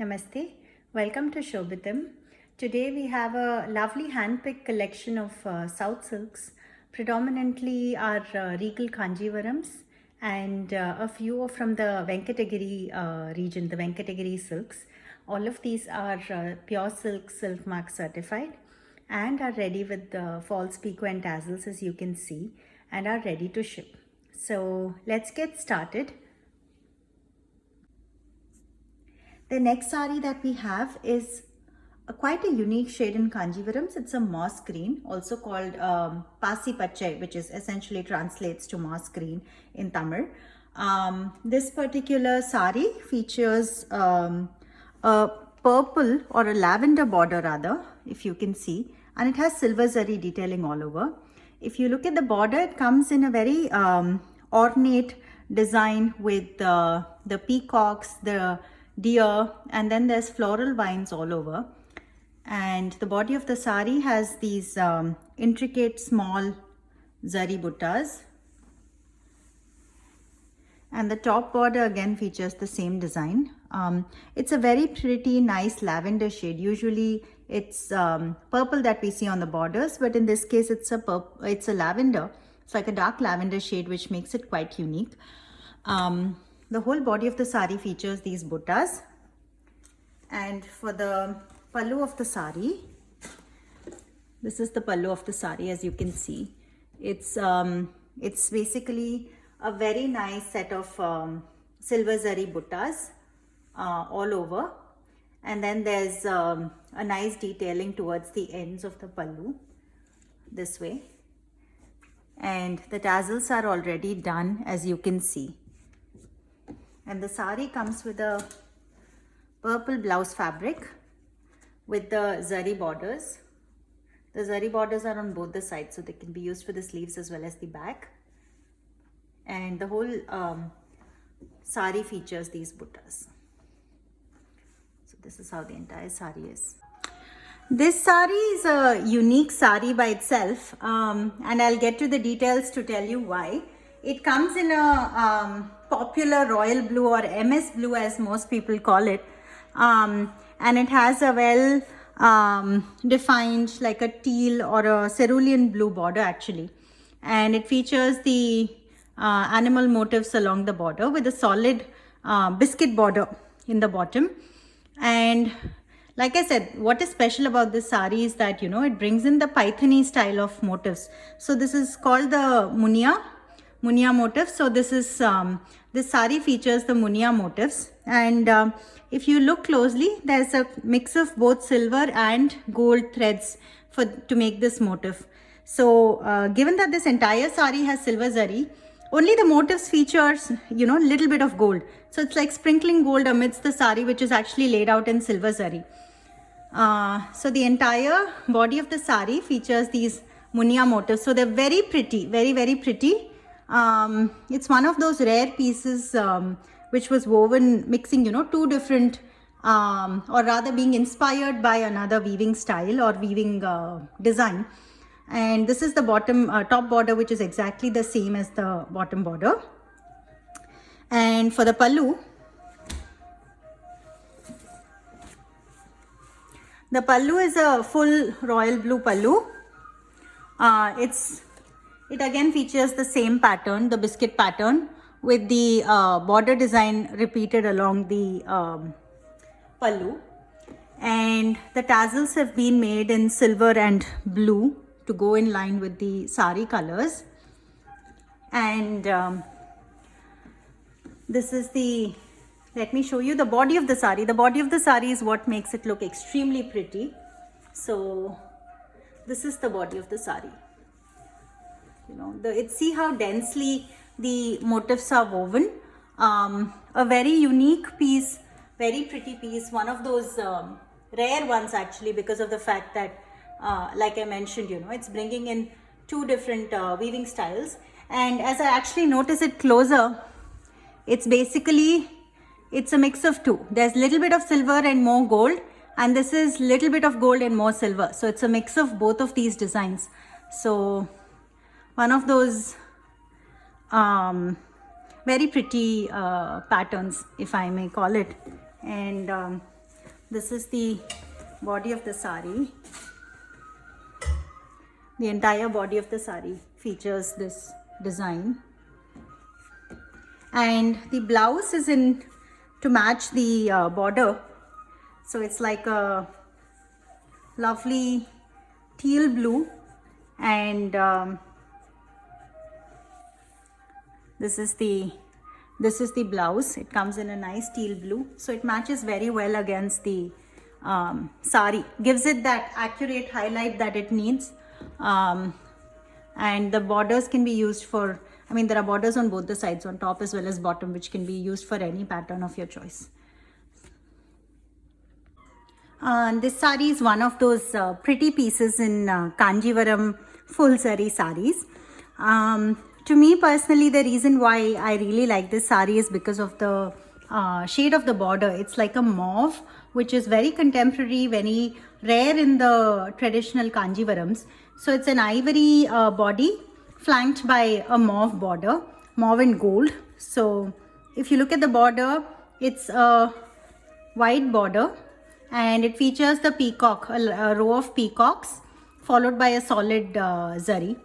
Namaste. Welcome to Shobhitam. Today we have a lovely hand-picked collection of South silks, predominantly our regal Kanjivarams and a few from the Venkatagiri region, the Venkatagiri silks. All of these are pure silk mark certified and are ready with the false pico and tassels, as you can see, and are ready to ship. So let's get started. The next sari that we have is quite a unique shade in Kanjivarams. It's a moss green, also called Pasi Pachai, which is essentially translates to moss green in Tamil. This particular sari features a purple or a lavender border rather, if you can see, and it has silver zari detailing all over. If you look at the border, it comes in a very ornate design with the peacocks, the deer, and then there's floral vines all over. And the body of the sari has these intricate small zari buttas, and the top border again features the same design. It's a very pretty nice lavender shade. Usually it's purple that we see on the borders, but in this case it's a lavender. It's like a dark lavender shade, which makes it quite unique. The whole body of the sari features these buttas, and for the pallu of the sari, this is the pallu of the sari, as you can see. It's basically a very nice set of silver zari buttas all over, and then there's a nice detailing towards the ends of the pallu this way, and the tassels are already done, as you can see. And the sari comes with a purple blouse fabric with the zari borders. The zari borders are on both the sides, so they can be used for the sleeves as well as the back. And the whole sari features these buttas. So this is how the entire sari is. This sari is a unique sari by itself, and I'll get to the details to tell you why. It comes in a popular royal blue, or MS blue as most people call it, and it has a well defined like a teal or a cerulean blue border actually, and it features the animal motifs along the border with a solid biscuit border in the bottom. And like I said, what is special about this sari is that, you know, it brings in the Pythony style of motifs. So this is called the munya motif. So this is this sari features the munya motifs, and if you look closely, there's a mix of both silver and gold threads to make this motif. So given that this entire sari has silver zari, only the motifs features, you know, little bit of gold. So it's like sprinkling gold amidst the sari, which is actually laid out in silver zari. So the entire body of the sari features these munya motifs. So they're very pretty, very, very pretty. It's one of those rare pieces which was woven mixing, you know, two different or rather being inspired by another weaving style or weaving design. And this is the bottom top border, which is exactly the same as the bottom border. And for the pallu, the pallu is a full royal blue pallu. It again features the same pattern, the biscuit pattern, with the border design repeated along the pallu. And the tassels have been made in silver and blue to go in line with the sari colors. And this is the, let me show you the body of the sari. The body of the sari is what makes it look extremely pretty. So this is the body of the sari. You know, see how densely the motifs are woven. A very unique piece, very pretty piece, one of those rare ones actually, because of the fact that like I mentioned, you know, it's bringing in two different weaving styles. And as I actually notice it closer, it's basically, it's a mix of two. There's little bit of silver and more gold, and this is little bit of gold and more silver. So it's a mix of both of these designs. So one of those very pretty patterns, if I may call it. And This is the body of the sari. The entire body of the sari features this design. And the blouse is in to match the border. So it's like a lovely teal blue, and this is the blouse. It comes in a nice teal blue, so it matches very well against the sari, gives it that accurate highlight that it needs. And the borders can be used for, I mean, there are borders on both the sides, on top as well as bottom, which can be used for any pattern of your choice. This sari is one of those pretty pieces in Kanjivaram full zari saris. To me personally, the reason why I really like this sari is because of the shade of the border. It's like a mauve, which is very contemporary, very rare in the traditional Kanjivarams. So it's an ivory body flanked by a mauve border, mauve and gold. So if you look at the border, it's a white border, and it features the peacock, a row of peacocks followed by a solid zari.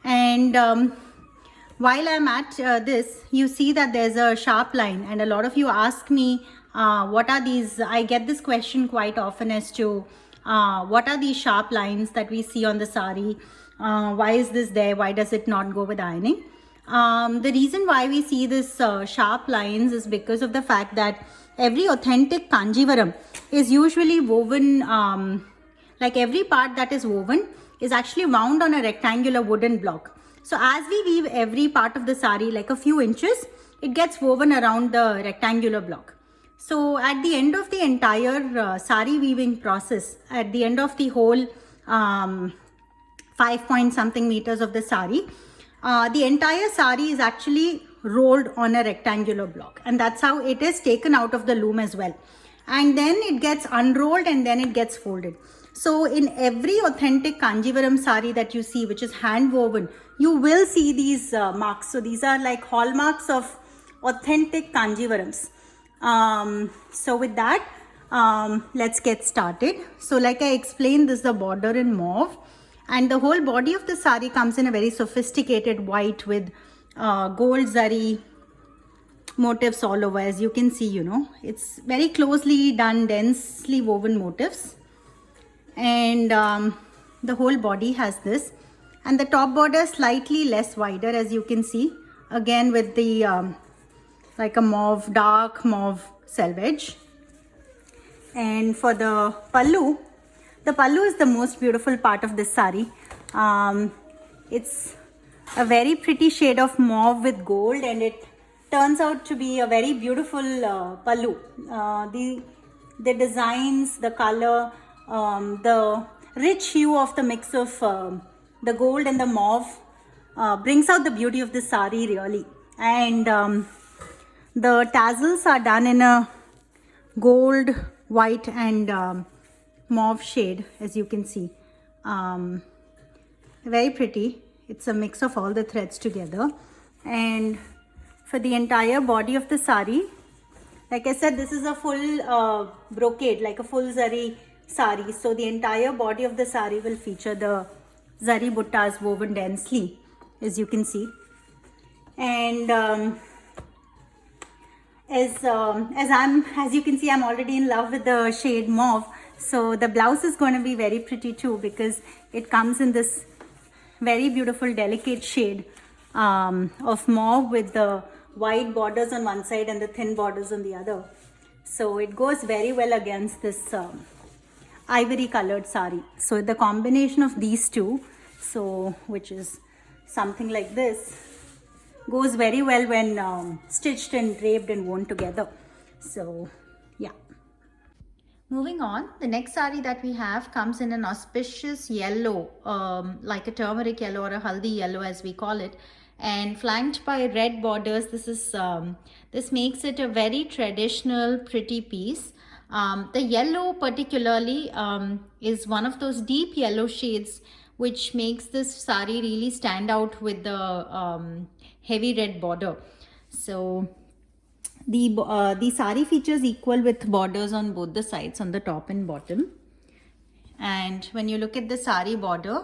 And while I'm at this, you see that there's a sharp line, and a lot of you ask me what are these. I get this question quite often as to what are these sharp lines that we see on the sari. Why is this there? Why does it not go with ironing? The reason why we see this sharp lines is because of the fact that every authentic Kanjivaram is usually woven, like every part that is woven is actually wound on a rectangular wooden block. So as we weave every part of the sari, like a few inches, it gets woven around the rectangular block. So at the end of the entire sari weaving process, at the end of the whole 5 point something meters of the sari, the entire sari is actually rolled on a rectangular block, and that's how it is taken out of the loom as well. And then it gets unrolled and then it gets folded. So in every authentic Kanjivaram sari that you see, which is hand woven, you will see these marks. So these are like hallmarks of authentic Kanjivarams. So with that, let's get started. So like I explained, this is the border in mauve, and the whole body of the sari comes in a very sophisticated white with gold zari motifs all over. As you can see, you know, it's very closely done, densely woven motifs. And the whole body has this, and the top border slightly less wider, as you can see, again with the like a mauve, dark mauve selvage. And for the pallu is the most beautiful part of this sari. It's a very pretty shade of mauve with gold, and it turns out to be a very beautiful pallu. The designs, the color, the rich hue of the mix of the gold and the mauve brings out the beauty of the sari really. And the tassels are done in a gold, white and mauve shade, as you can see. Very pretty. It's a mix of all the threads together. And for the entire body of the sari, like I said, this is a full brocade, like a full zari sari. So the entire body of the sari will feature the zari buttas woven densely, as you can see. And as you can see, I'm already in love with the shade mauve. So the blouse is going to be very pretty too, because it comes in this very beautiful delicate shade of mauve with the wide borders on one side and the thin borders on the other. So it goes very well against this ivory colored sari. So the combination of these two, so which is something like this, goes very well when stitched and draped and worn together. So yeah. Moving on, the next sari that we have comes in an auspicious yellow, like a turmeric yellow or a haldi yellow as we call it, and flanked by red borders. This makes it a very traditional, pretty piece. The yellow particularly is one of those deep yellow shades which makes this sari really stand out with the heavy red border. So The sari features equal with borders on both the sides, on the top and bottom. And when you look at the sari border,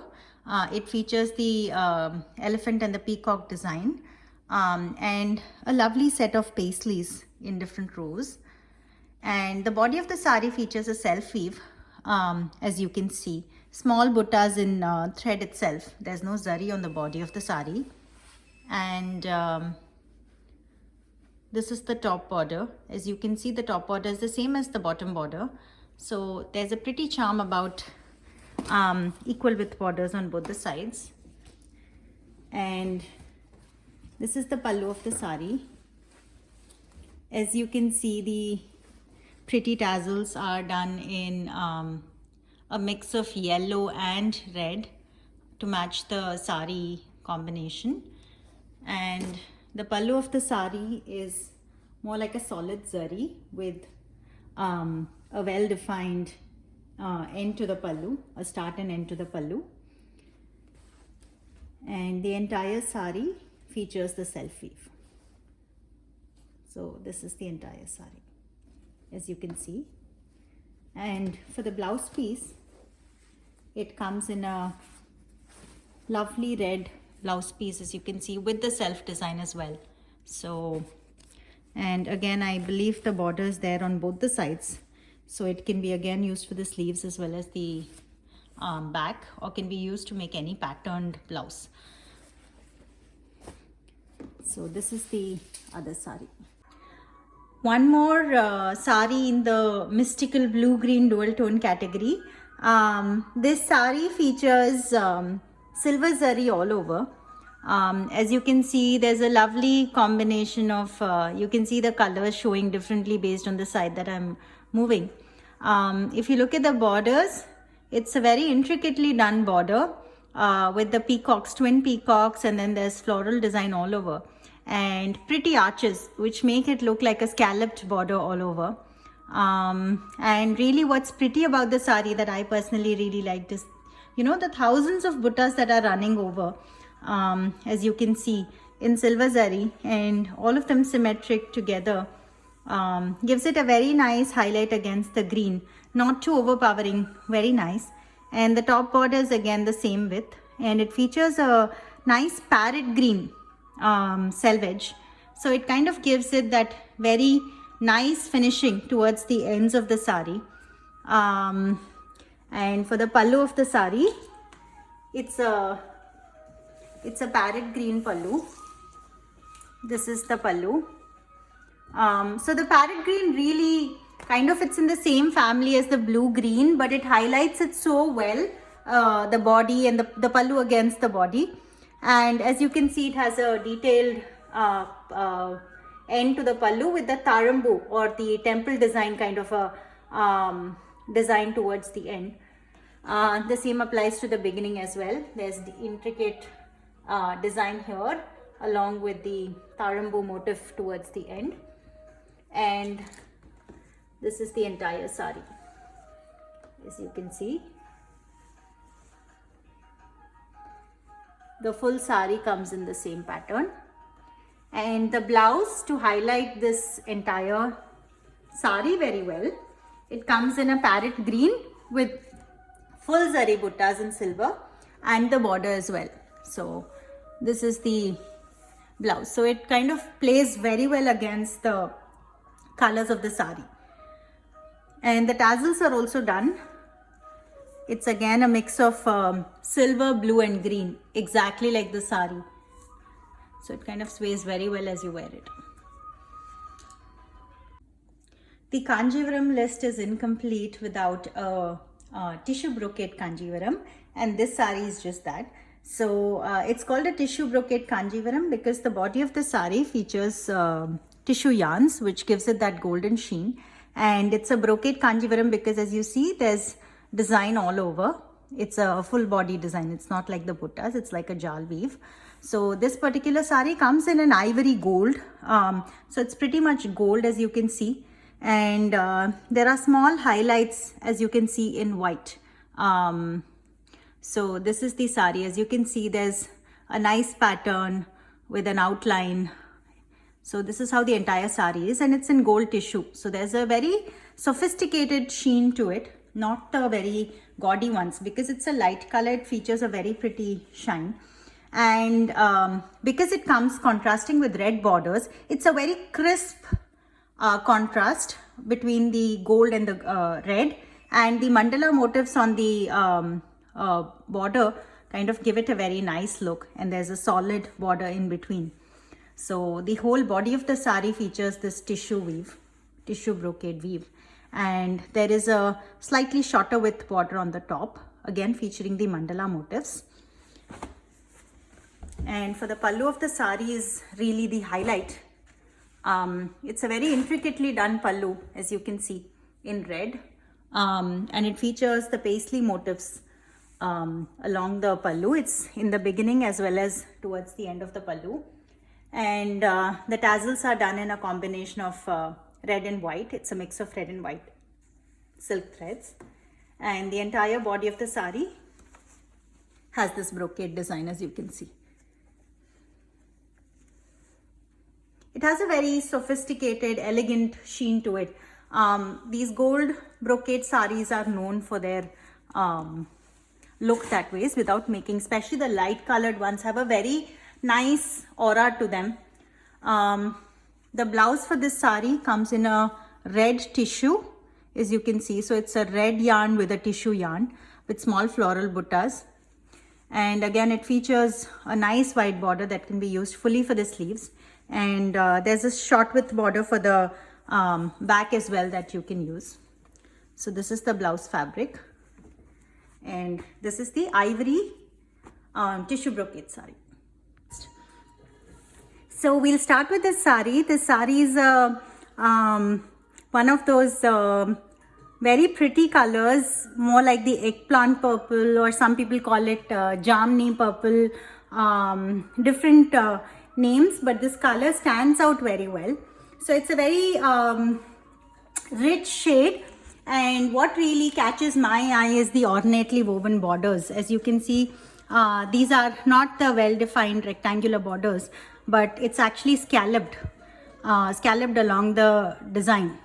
it features the elephant and the peacock design, and a lovely set of paisleys in different rows. And the body of the sari features a self weave, as you can see. Small buttas in thread itself. There's no zari on the body of the sari. And this is the top border. As you can see, the top border is the same as the bottom border. So there's a pretty charm about equal width borders on both the sides. And this is the pallu of the sari. As you can see, the pretty tassels are done in a mix of yellow and red to match the sari combination. And the pallu of the sari is more like a solid zari with a well-defined end to the pallu, a start and end to the pallu. And the entire sari features the self weave. So this is the entire sari, as you can see. And for the blouse piece, it comes in a lovely red blouse piece, as you can see, with the self design as well. So, and again, I believe the border is there on both the sides, so it can be again used for the sleeves as well as the back, or can be used to make any patterned blouse. So this is the other sari. One more sari in the mystical blue-green dual tone category. This sari features silver zari all over. As you can see, there's a lovely combination of, you can see the colors showing differently based on the side that I'm moving. If you look at the borders, it's a very intricately done border with the peacocks, twin peacocks, and then there's floral design all over. And pretty arches which make it look like a scalloped border all over. And really what's pretty about the sari that I personally really liked is, you know, the thousands of buttas that are running over, as you can see, in silver zari, and all of them symmetric together, gives it a very nice highlight against the green, not too overpowering, very nice. And the top border is again the same width, and it features a nice parrot green selvage, so it kind of gives it that very nice finishing towards the ends of the sari. And for the pallu of the sari, it's a parrot green pallu. This is the pallu. So the parrot green really kind of fits in the same family as the blue green, but it highlights it so well, the body and the pallu against the body. And as you can see, it has a detailed end to the pallu with the tarambu or the temple design kind of a design towards the end. The same applies to the beginning as well. There's the intricate design here along with the tarambu motif towards the end. And this is the entire sari, as you can see. The full sari comes in the same pattern. And the blouse, to highlight this entire sari very well, it comes in a parrot green with full zari buttas in silver and the border as well. So this is the blouse. So it kind of plays very well against the colors of the sari. And the tassels are also done. It's again a mix of silver, blue and green, exactly like the sari. So it kind of sways very well as you wear it. The Kanjivaram list is incomplete without a tissue brocade Kanjivaram, and this sari is just that. So it's called a tissue brocade Kanjivaram because the body of the sari features tissue yarns, which gives it that golden sheen. And it's a brocade Kanjivaram because, as you see, there's design all over. It's a full body design. It's not like the buttas, it's like a jal weave. So this particular sari comes in an ivory gold. So it's pretty much gold, as you can see. And there are small highlights, as you can see, in white. So this is the sari. As you can see, there's a nice pattern with an outline. So this is how the entire sari is, and it's in gold tissue. So there's a very sophisticated sheen to it, not a very gaudy ones, because it's a light color. It features a very pretty shine. And because it comes contrasting with red borders, it's a very crisp contrast between the gold and the red, and the mandala motifs on the border kind of give it a very nice look, and there's a solid border in between. So the whole body of the sari features this tissue weave, tissue brocade weave, and there is a slightly shorter width border on the top, again featuring the mandala motifs. And for the pallu of the sari is really the highlight. It's a very intricately done pallu, as you can see, in red, and it features the paisley motifs along the pallu. It's in the beginning as well as towards the end of the pallu, and the tassels are done in a combination of red and white. It's a mix of red and white silk threads, and the entire body of the sari has this brocade design, as you can see. It has a very sophisticated, elegant sheen to it. These gold brocade saris are known for their look that ways, without making, especially the light colored ones have a very nice aura to them. The blouse for this sari comes in a red tissue, as you can see. So it's a red yarn with a tissue yarn with small floral buttas. And again, it features a nice wide border that can be used fully for the sleeves. And there's a short width border for the back as well that you can use. So this is the blouse fabric, and this is the ivory tissue brocade sari. So we'll start with this sari. This sari is one of those very pretty colors, more like the eggplant purple, or some people call it jamni purple, different names, but this color stands out very well. So it's a very rich shade, and what really catches my eye is the ornately woven borders. As you can see, these are not the well-defined rectangular borders, but it's actually scalloped along the design,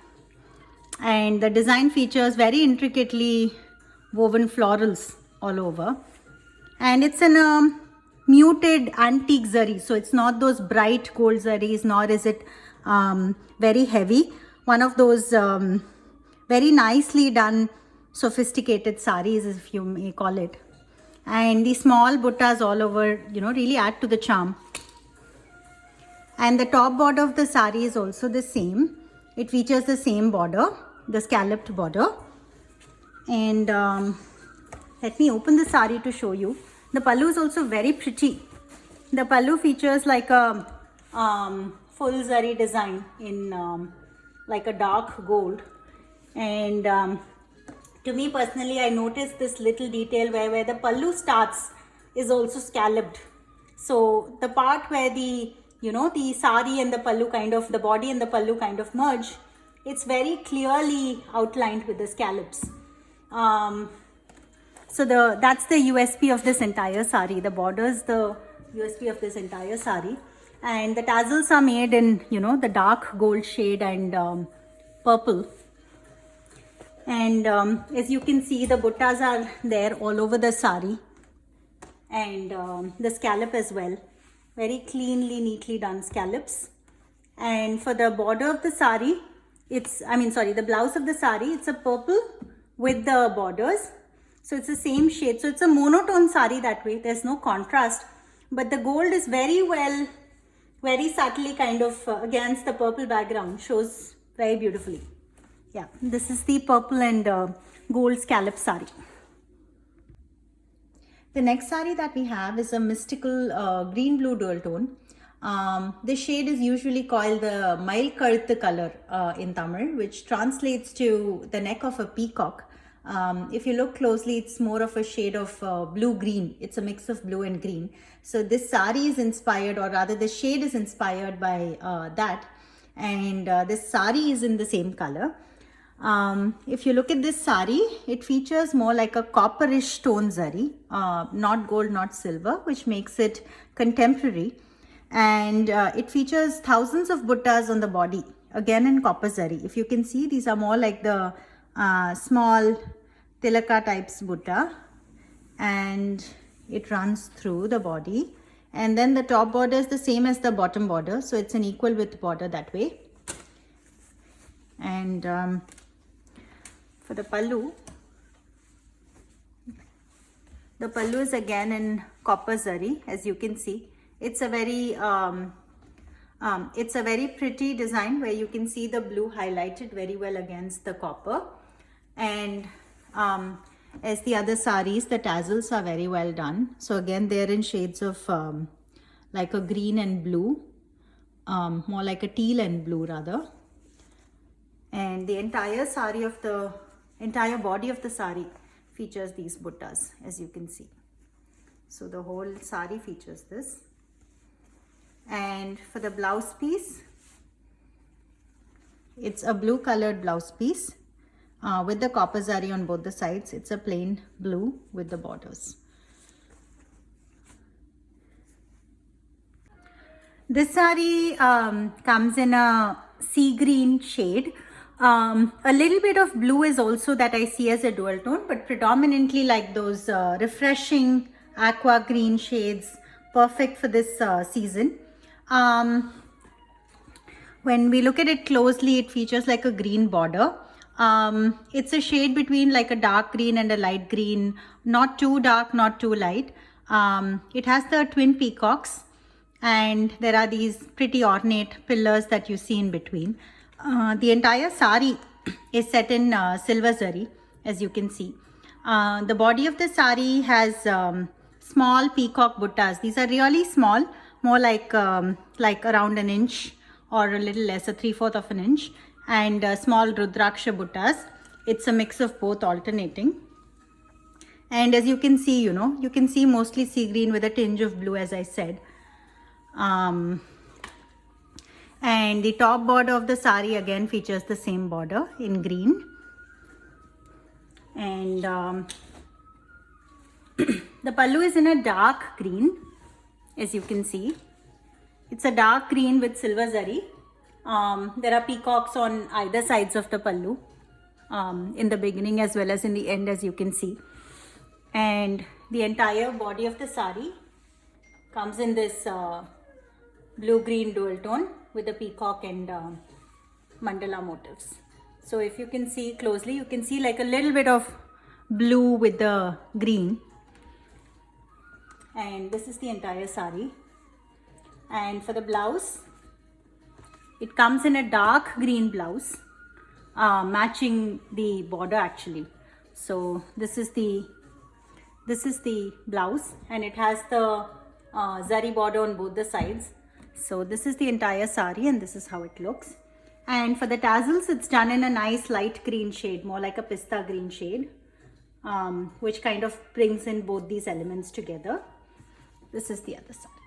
and the design features very intricately woven florals all over, and it's in a muted antique zari. So it's not those bright gold zaris, nor is it very heavy. One of those very nicely done sophisticated saris, if you may call it. And the small buttas all over, really add to the charm. And the top border of the sari is also the same. It features the same border, the scalloped border. And let me open the sari to show you. The pallu is also very pretty. The pallu features like a full zari design in like a dark gold. And to me personally, I noticed this little detail where the pallu starts is also scalloped. So the part where the sari and the pallu kind of, the body and the pallu kind of merge, it's very clearly outlined with the scallops. So that's the USP of this entire sari. The border is the USP of this entire sari, and the tassels are made in the dark gold shade and purple. And as you can see, the buttas are there all over the sari, and the scallop as well. Very cleanly, neatly done scallops. And for the border of the sari, the blouse of the sari, it's a purple with the borders. So it's the same shade. So it's a monotone sari that way. There's no contrast. But the gold is very subtly kind of against the purple background. Shows very beautifully. Yeah, this is the purple and gold scallop sari. The next sari that we have is a mystical green-blue dual tone. This shade is usually called the Mail Karuthu color in Tamil, which translates to the neck of a peacock. If you look closely, it's more of a shade of blue-green. It's a mix of blue and green. So this sari is inspired, or rather the shade is inspired by that. And this sari is in the same color. If you look at this sari, it features more like a copperish tone zari, not gold, not silver, which makes it contemporary. And it features thousands of buttas on the body, again in copper zari. If you can see, these are more like the small tilaka types butta, and it runs through the body. And then the top border is the same as the bottom border, so it's an equal width border that way. And for the pallu is again in copper zari, as you can see. It's a very pretty design where you can see the blue highlighted very well against the copper. And as the other saris, the tassels are very well done. So again, they're in shades of like a green and blue, more like a teal and blue rather. And the entire body of the sari features these buttas, as you can see. So the whole sari features this. And for the blouse piece, it's a blue colored blouse piece with the copper zari on both the sides. It's a plain blue with the borders. This sari comes in a sea green shade. A little bit of blue is also that I see as a dual tone, but predominantly like those refreshing aqua green shades, perfect for this season. When we look at it closely, it features like a green border. It's a shade between like a dark green and a light green, not too dark, not too light. It has the twin peacocks, and there are these pretty ornate pillars that you see in between. The entire sari is set in silver zari, as you can see. The body of the sari has small peacock buttas. These are really small, more like around an inch or a little less, a 3/4 of an inch, and small rudraksha buttas. It's a mix of both alternating. And as you can see, you can see mostly sea green with a tinge of blue, as I said. And the top border of the sari again features the same border in green. And the pallu is in a dark green, as you can see. It's a dark green with silver zari. There are peacocks on either sides of the pallu, in the beginning as well as in the end, as you can see. And the entire body of the sari comes in this blue-green dual tone with the peacock and mandala motifs. So if you can see closely, you can see like a little bit of blue with the green. And this is the entire sari. And for the blouse, it comes in a dark green blouse, matching the border actually. So this is the blouse, and it has the zari border on both the sides. So this is the entire sari, and this is how it looks. And for the tassels, it's done in a nice light green shade, more like a pista green shade, which kind of brings in both these elements together. This is the other side.